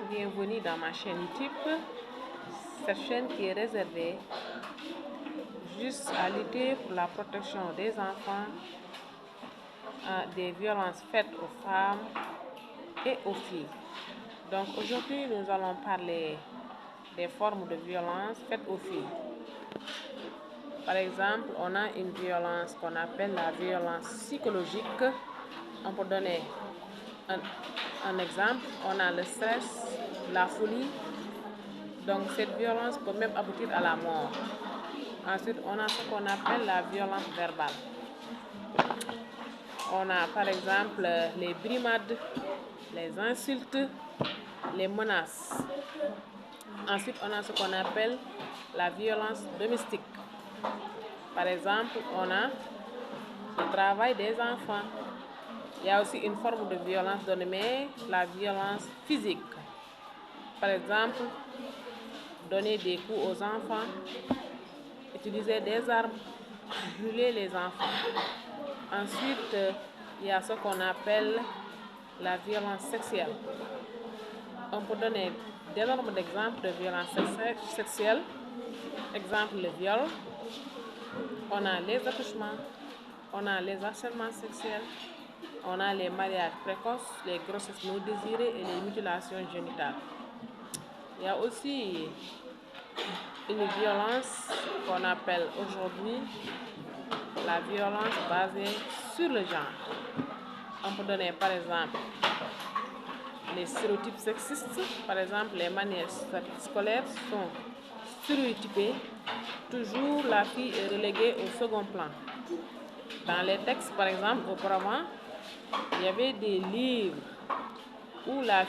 bienvenue dans ma chaîne YouTube. Cette chaîne qui est réservée juste à lutter pour la protection des enfants des violences faites aux femmes et aux filles. Donc aujourd'hui, nous allons parler des formes de violence faites aux filles. Par exemple, on a une violence qu'on appelle la violence psychologique. On peut donner un exemple. On a le stress, la folie. Donc cette violence peut même aboutir à la mort. Ensuite, on a ce qu'on appelle la violence verbale. On a par exemple les brimades, les insultes, les menaces. Ensuite, on a ce qu'on appelle la violence domestique. Par exemple, on a le travail des enfants. Il y a aussi une forme de violence donnée, la violence physique. Par exemple, donner des coups aux enfants, utiliser des armes, brûler les enfants. Ensuite, il y a ce qu'on appelle la violence sexuelle. On peut donner d'énormes exemples de violence sexuelle. Exemple, le viol. On a les attouchements, on a les harcèlements sexuels, on a les mariages précoces, les grossesses non désirées et les mutilations génitales. Il y a aussi une violence qu'on appelle aujourd'hui la violence basée sur le genre. On peut donner par exemple les stéréotypes sexistes. Par exemple, les manières scolaires sont stéréotypées. Toujours la fille est reléguée au second plan. Dans les textes, par exemple, auparavant, il y avait des livres où la